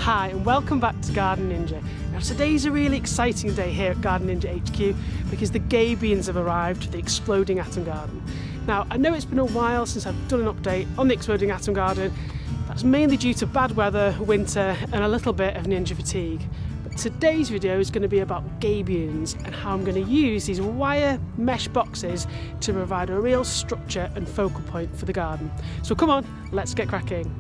Hi and welcome back to Garden Ninja. Now today's a really exciting day here at Garden Ninja HQ because the Gabions have arrived for the Exploding Atom Garden. Now I know it's been a while since I've done an update on the Exploding Atom Garden. That's mainly due to bad weather, winter and a little bit of ninja fatigue. But today's video is going to be about Gabions and how I'm going to use these wire mesh boxes to provide a real structure and focal point for the garden. So come on, let's get cracking.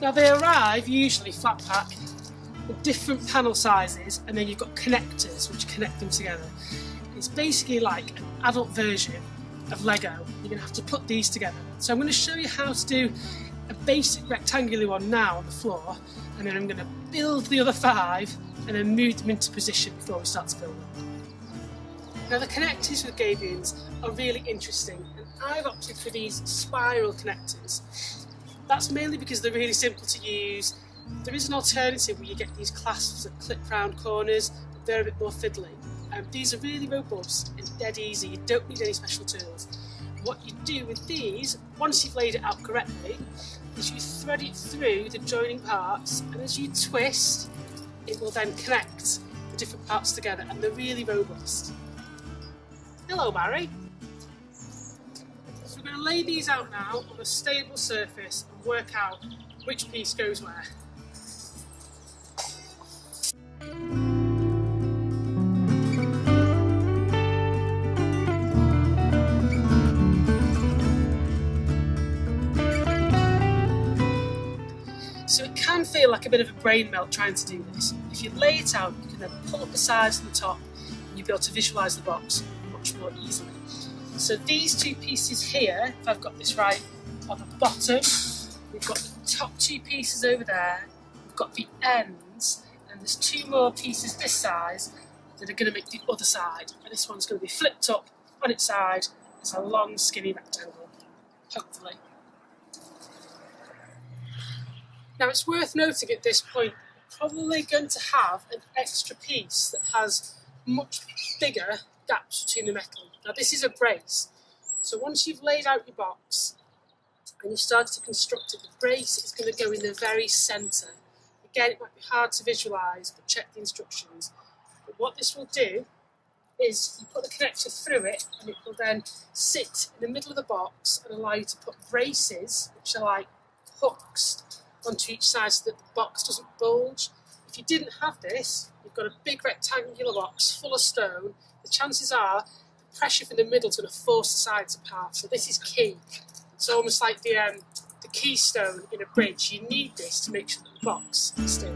Now they arrive usually flat pack with different panel sizes, and then you've got connectors which connect them together. It's basically like an adult version of Lego. You're going to have to put these together. So I'm going to show you how to do a basic rectangular one now on the floor, and then I'm going to build the other 5 and then move them into position before we start to build them. Now the connectors with Gabions are really interesting, and I've opted for these spiral connectors. That's mainly because they're really simple to use. There is an alternative where you get these clasps that clip round corners, but they're a bit more fiddly. These are really robust and dead easy. You don't need any special tools. What you do with these, once you've laid it out correctly, is you thread it through the joining parts, and as you twist, it will then connect the different parts together, and they're really robust. Hello, Barry. So we're going to lay these out now on a stable surface and work out which piece goes where. So it can feel like a bit of a brain melt trying to do this. If you lay it out, you can then pull up the sides and the top, and you'll be able to visualise the box much more easily. So these 2 pieces here, if I've got this right, are the bottom. We've got the top 2 pieces over there. We've got the ends, and there's 2 more pieces this size that are going to make the other side. And this one's going to be flipped up on its side as a long, skinny rectangle, hopefully. Now it's worth noting at this point, you're probably going to have an extra piece that has much bigger gaps between the metal. Now this is a brace, so once you've laid out your box and you've started to construct it, the brace is going to go in the very centre. Again, it might be hard to visualise, but check the instructions. But what this will do is you put the connector through it, and it will then sit in the middle of the box and allow you to put braces, which are like hooks, onto each side so that the box doesn't bulge. If you didn't have this, you've got a big rectangular box full of stone. The chances are the pressure from the middle is going to force the sides apart. So this is key. It's almost like the keystone in a bridge. You need this to make sure that the box is stable.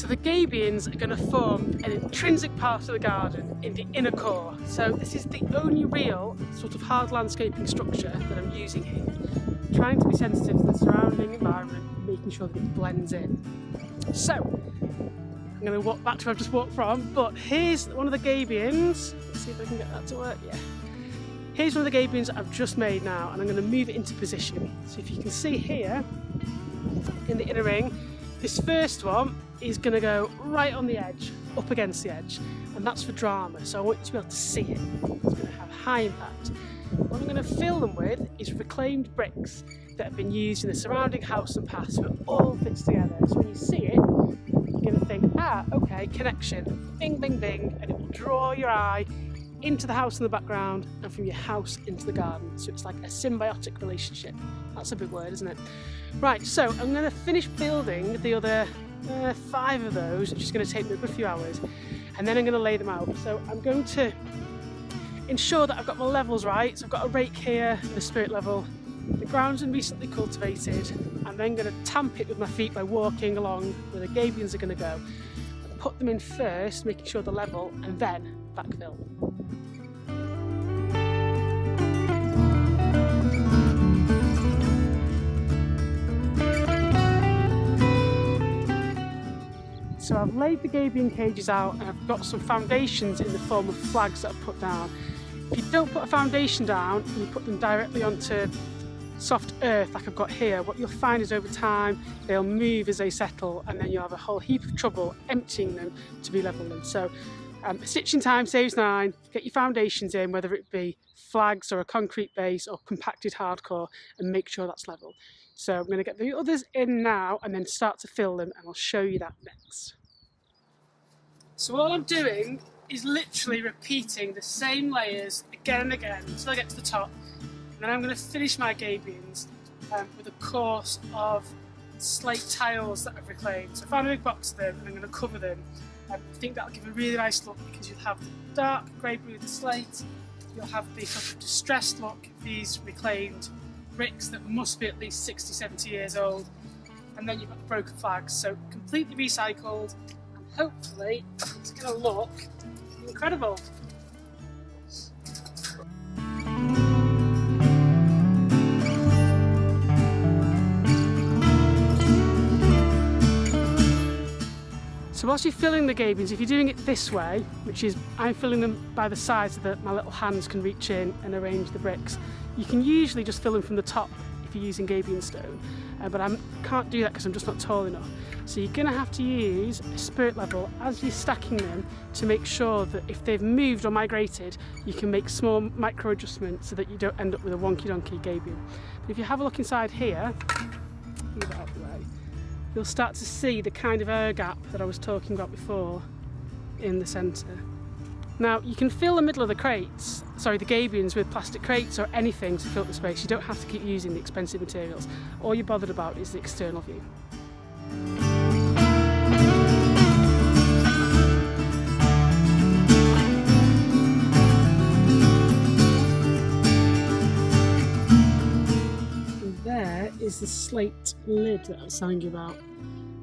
The Gabions are going to form an intrinsic part of the garden in the inner core. So this is the only real sort of hard landscaping structure that I'm using here. I'm trying to be sensitive to the surrounding environment, making sure that it blends in. So I'm going to walk back to where I've just walked from, but here's one of the Gabions. Let's see if I can get that to work. Yeah. Here's one of the Gabions I've just made now, and I'm going to move it into position. So if you can see here in the inner ring, this first one is going to go right on the edge, up against the edge, and that's for drama, so I want you to be able to see it. It's going to have high impact. What I'm going to fill them with is reclaimed bricks that have been used in the surrounding house and path, so it all fits together. So when you see it, you're going to think, okay, connection, bing, bing, bing, and it will draw your eye into the house in the background and from your house into the garden. So it's like a symbiotic relationship. That's a big word, isn't it? Right, so I'm going to finish building the other 5 of those, which is going to take me a good few hours, and then I'm going to lay them out. So I'm going to ensure that I've got my levels right. So I've got a rake here and a spirit level. The ground's been recently cultivated. I'm then going to tamp it with my feet by walking along where the Gabions are going to go. Put them in first, making sure they're level, and then backfill. So I've laid the Gabion cages out, and I've got some foundations in the form of flags that I've put down. If you don't put a foundation down and you put them directly onto soft earth like I've got here, what you'll find is over time they'll move as they settle, and then you'll have a whole heap of trouble emptying them to re-level them. So stitching time saves 9. Get your foundations in, whether it be flags or a concrete base or compacted hardcore, and make sure that's level. So I'm going to get the others in now and then start to fill them, and I'll show you that next. So all I'm doing is literally repeating the same layers again and again until I get to the top. And then I'm going to finish my gabions with a course of slate tiles that I've reclaimed. So I found a big box of them and I'm going to cover them. I think that'll give a really nice look because you'll have the dark grey blue of the slate, you'll have the sort of distressed look of these reclaimed bricks that must be at least 60-70 years old, and then you've got the broken flags, so completely recycled, and hopefully it's going to look incredible. So whilst you're filling the gabions, if you're doing it this way, which is I'm filling them by the sides so that my little hands can reach in and arrange the bricks, you can usually just fill them from the top if you're using Gabion stone, but I can't do that because I'm just not tall enough. So you're going to have to use a spirit level as you're stacking them to make sure that if they've moved or migrated, you can make small micro adjustments so that you don't end up with a wonky donkey Gabion. But if you have a look inside here, move it out of the way, you'll start to see the kind of air gap that I was talking about before in the centre. Now you can fill the middle of the crates, sorry, the gabions, with plastic crates or anything to fill the space. You don't have to keep using the expensive materials. All you're bothered about is the external view. Is the slate lid that I was telling you about.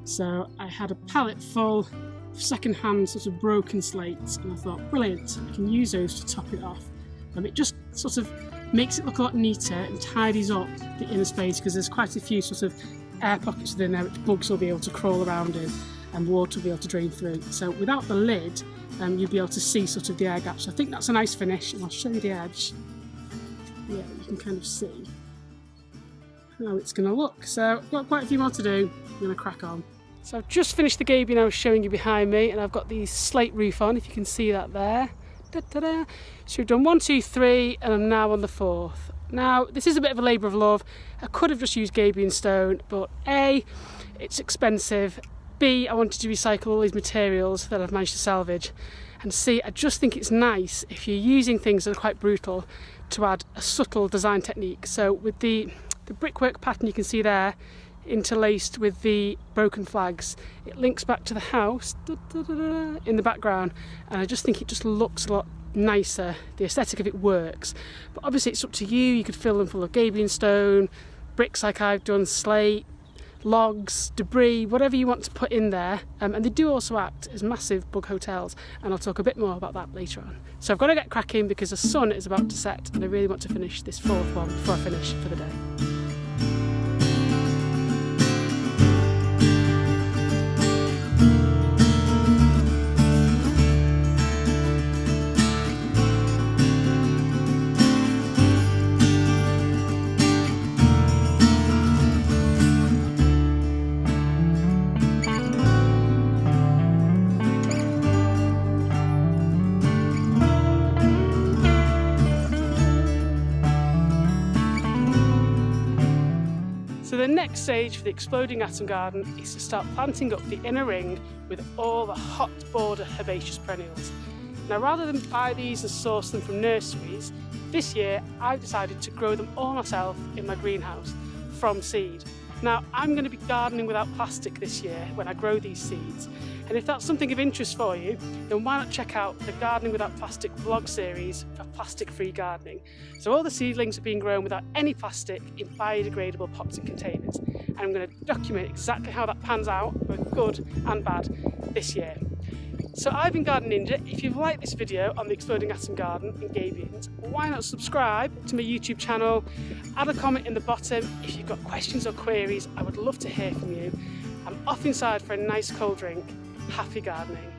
So I had a pallet full of second-hand sort of broken slates, and I thought, brilliant, I can use those to top it off. It just sort of makes it look a lot neater and tidies up the inner space, because there's quite a few sort of air pockets within there which bugs will be able to crawl around in and water will be able to drain through. So without the lid, you'll be able to see sort of the air gap. So I think that's a nice finish, and I'll show you the edge. Yeah, you can kind of see how it's going to look. So I've got quite a few more to do. I'm going to crack on. So I've just finished the gabion I was showing you behind me, and I've got the slate roof on, if you can see that there. Da-da-da. So we've done 1, 2, 3, and I'm now on the 4th. Now this is a bit of a labour of love. I could have just used Gabion stone, but A, it's expensive, B, I wanted to recycle all these materials that I've managed to salvage, and C, I just think it's nice if you're using things that are quite brutal to add a subtle design technique. So with the brickwork pattern you can see there, interlaced with the broken flags, it links back to the house in the background, and I just think it just looks a lot nicer. The aesthetic of it works, but obviously it's up to you. You could fill them full of Gabion stone, bricks like I've done, slate, logs, debris, whatever you want to put in there, and they do also act as massive bug hotels, and I'll talk a bit more about that later on. So I've got to get cracking because the sun is about to set, and I really want to finish this 4th one before I finish for the day. So the next stage for the exploding atom garden is to start planting up the inner ring with all the hot border herbaceous perennials. Now rather than buy these and source them from nurseries, this year I've decided to grow them all myself in my greenhouse from seed. Now I'm going to be gardening without plastic this year when I grow these seeds, and if that's something of interest for you, then why not check out the Gardening Without Plastic vlog series for plastic-free gardening. So all the seedlings are being grown without any plastic in biodegradable pots and containers, and I'm going to document exactly how that pans out, both good and bad, this year. So I've been Garden Ninja. If you've liked this video on the exploding atom garden and gabions, why not subscribe to my YouTube channel, add a comment in the bottom if you've got questions or queries. I would love to hear from you. I'm off inside for a nice cold drink. Happy gardening.